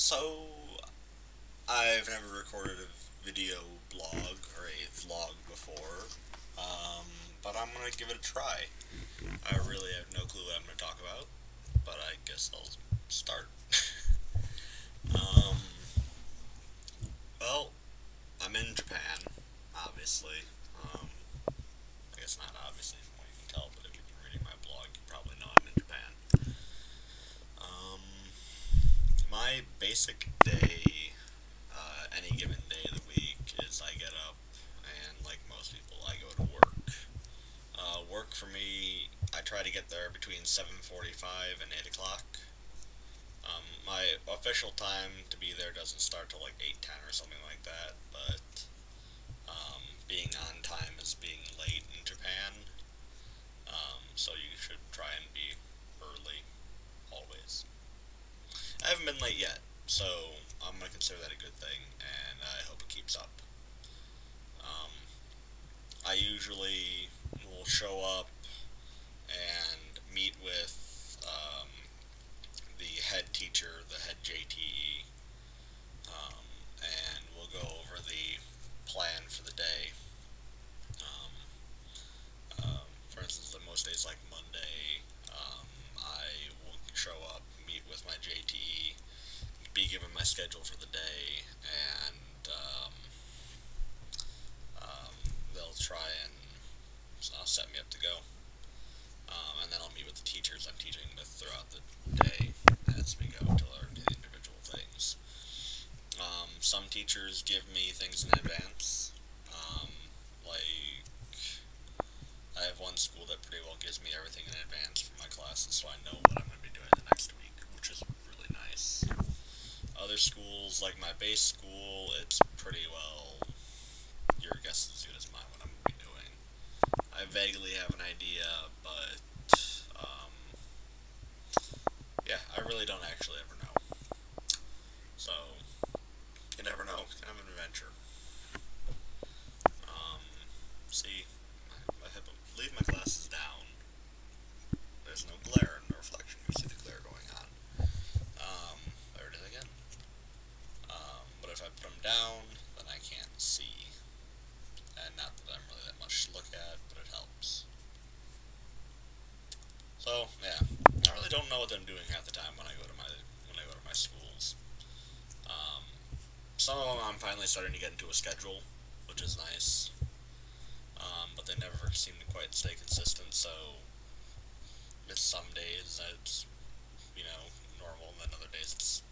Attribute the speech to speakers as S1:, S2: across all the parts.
S1: So, I've never recorded a video blog or a vlog before, but I'm gonna give it a try. I really have no clue what I'm gonna talk about, but I guess I'll start. um, well, I'm in Japan, obviously. I guess not obviously from what you can tell, but if you've been reading my blog, you probably know I'm in Japan. Um, my basic day, any given day of the week, is I get up and, like most people, I go to work. Work for me, I try to get there between 7:45 and 8 o'clock. My official time to be there doesn't start till like 8:10 or something like that, but being on time is being late in Japan, so you should try and be early, always. I haven't been late yet, so I'm going to consider that a good thing, and I hope it keeps up. Um, I usually will show up and meet with the head teacher, the head JTE, and we'll go over the plan for the day. Um, for instance, most days like Monday, I will show up, meet with my JTE, be given my schedule for the day, and they'll try and set me up to go. And then I'll meet with the teachers I'm teaching with throughout the day as we go to learn the individual things. Some teachers give me things in advance. Like, I have one school that pretty well gives me everything in advance for my classes, so I know what I'm going to be doing the next week, which is really nice. Other schools, like my base school, it's pretty well your guess is as good as mine what I'm going to be doing. I vaguely have an idea, but um, yeah, I really don't actually ever know. So, you never know. It's kind of an adventure. Um, see, I leave my glasses down. There's no glare in the reflection. You see the glare going on. There it is again. But if I put them down, then I can't see. And not that I'm really that much to look at, but it helps. So yeah, I really don't know what I'm doing half the time when I go to my schools. Um, some of them I'm finally starting to get into a schedule, which is nice. But they never seem to quite stay consistent. So it's some days it's normal, and then other days it's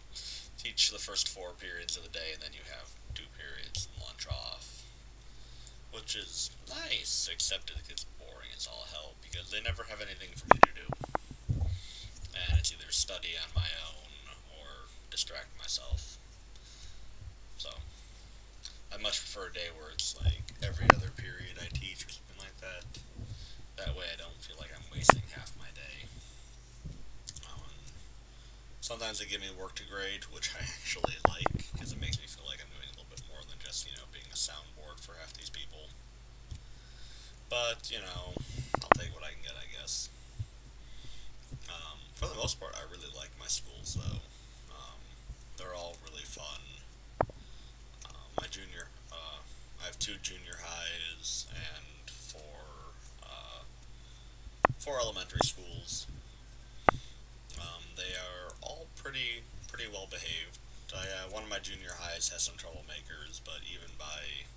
S1: teach the first 4 periods of the day, and then you have 2 periods and lunch off, which is nice, except it gets boring as all hell because they never have anything for me to do. And it's either study on my own or distract myself. So, I much prefer a day where it's like every other period I teach or something like that. That way I don't feel like I'm wasting half my day. Sometimes they give me work to grade, which I actually like, because it makes me feel like I'm doing a little bit more than just, being a soundboard for half these people. But, I'll take what I can get, I guess. For the most part, I really like my schools, though. They're all really fun. I have 2 junior highs and four elementary schools. They are all pretty well behaved. One of my junior highs has some troublemakers, but even by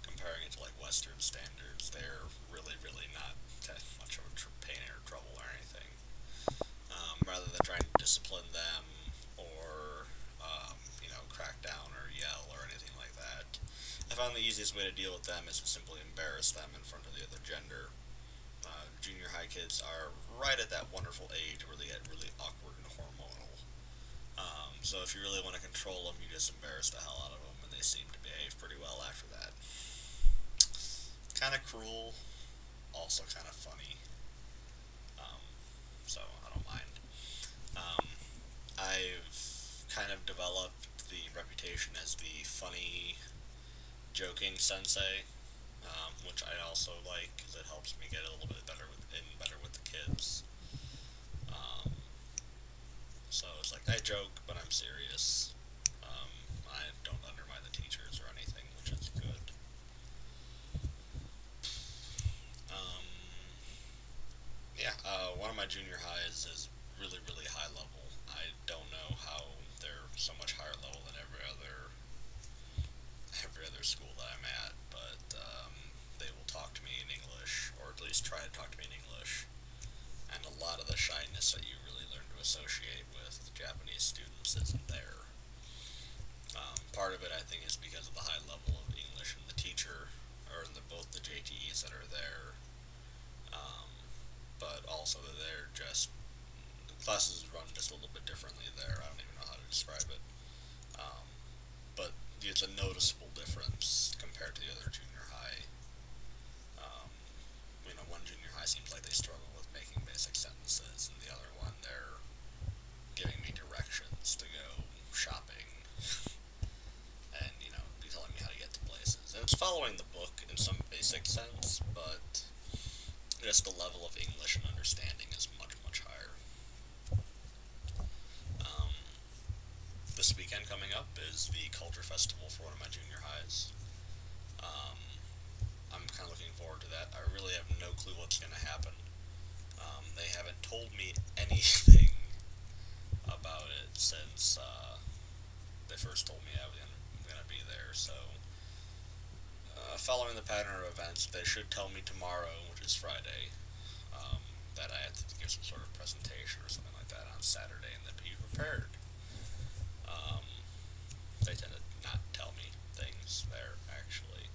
S1: comparing it to like Western standards, they're really not that much of a pain or trouble or anything. Rather than trying to discipline them or crack down or yell or anything like that, I found the easiest way to deal with them is to simply embarrass them in front of the other gender. Junior high kids are right at that wonderful age where they get really awkward and hormonal. So if you really want to control them, you just embarrass the hell out of them, and they seem to behave pretty well after that. Kind of cruel, also kind of funny. So I don't mind. Um, I've kind of developed the reputation as the funny, joking sensei, which I also like because it helps me get a little bit better with the kids. So it's like I joke, but I'm serious. I don't undermine the teachers or anything, which is good. Um, one of my junior highs is really, really high level. I don't know how they're so much higher level than every other school that I'm at, but they will talk to me in English, or at least try to talk to me in English. And a lot of the shyness that you really learn to associate with Japanese students isn't there. Part of it, I think, is because of the high level of English and the teacher, or both the JTEs that are there, um, but also that they're just the classes run just a little bit differently there. I don't even know how to describe it, um, but it's a noticeable difference compared to the other junior high. Um, one junior high seems like they struggle with making basic sentences, and the other one they're giving me directions to go shopping, and be telling me how to get to places. And it's following the book in some basic sense, but just the level of English and understanding is much, much higher. Um, this weekend coming up is the Culture Festival for one of my junior highs. Um, I'm kind of looking forward to that. I really have no clue what's going to happen. They haven't told me anything about it since they first told me I was going to be there. So, following the pattern of events, they should tell me tomorrow, which is Friday, that I have to give some sort of presentation or something like that on Saturday, and then be prepared. They tend to not tell me things there, actually.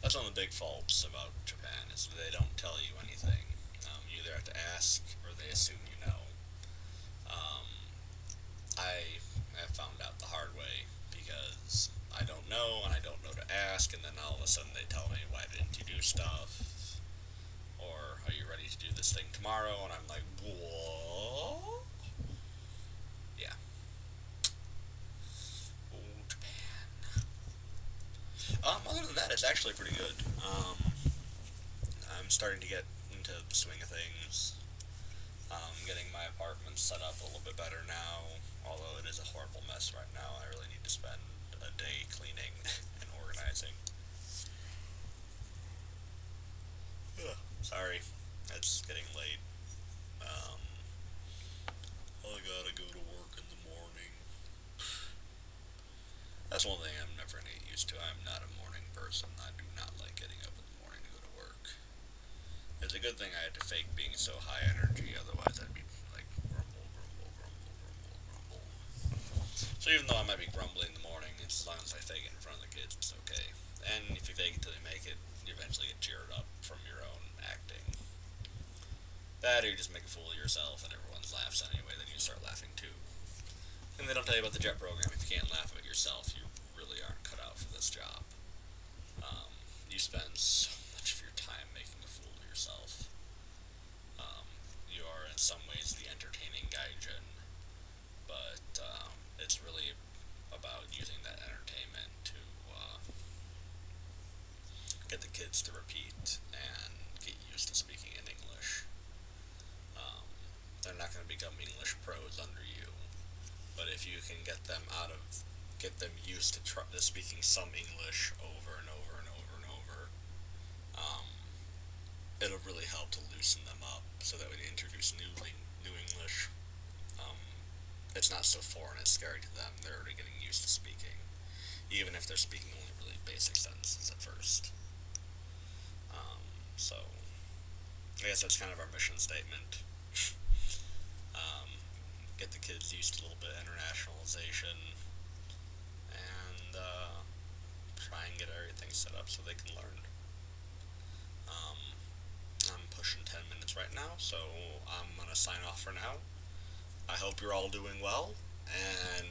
S1: That's one of the big faults about Japan, is that they don't tell you anything. You either have to ask, or they assume you know. Um, I have found out the hard way, because I don't know, and I don't know to ask, and then all of a sudden they tell me, why didn't you do stuff? Or, are you ready to do this thing tomorrow? And I'm like, what? Yeah. Oh, Japan. Other than that, it's actually pretty good. I'm starting to get into the swing of things. Getting my apartment set up a little bit better now, although it is a horrible mess right now. I really need to spend a day cleaning and organizing. Ugh, sorry, it's getting late. Um, I gotta go to work in the morning. That's one thing I'm never gonna get used to. I'm not a morning person. I do not like getting up in the morning to go to work. It's a good thing I had to fake being so high energy, otherwise I'd be like grumble, grumble, grumble, grumble, grumble. So even though I might be grumbling in the morning, as long as I fake it in front of the kids, it's okay. And if you fake it till you make it, you eventually get cheered up from your own acting. That or you just make a fool of yourself and everyone laughs anyway, then you start laughing too. And they don't tell you about the JET program. If you can't laugh at yourself, you really aren't cut out for this job. You spend so much of your time making a fool of yourself. You are in some ways the entertaining gaijin, but it's really about using that entertainment to get the kids to repeat and get used to speaking in English. They're not going to become English pros under you, but if you can get them used to speaking some English over and over and over and over, it'll really help to loosen them up so that when you introduce new English, um, it's not so foreign and scary to them. They're already getting used to speaking, even if they're speaking only really basic sentences at first. So, I guess that's kind of our mission statement. um, get the kids used to a little bit of internationalization, and try and get everything set up so they can learn. I'm pushing 10 minutes right now, so I'm going to sign off for now. I hope you're all doing well, and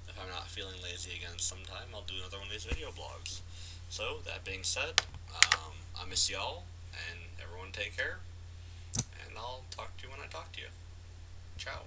S1: if I'm not feeling lazy again sometime, I'll do another one of these video blogs. So, that being said, I miss y'all, and everyone take care, and I'll talk to you when I talk to you. Ciao.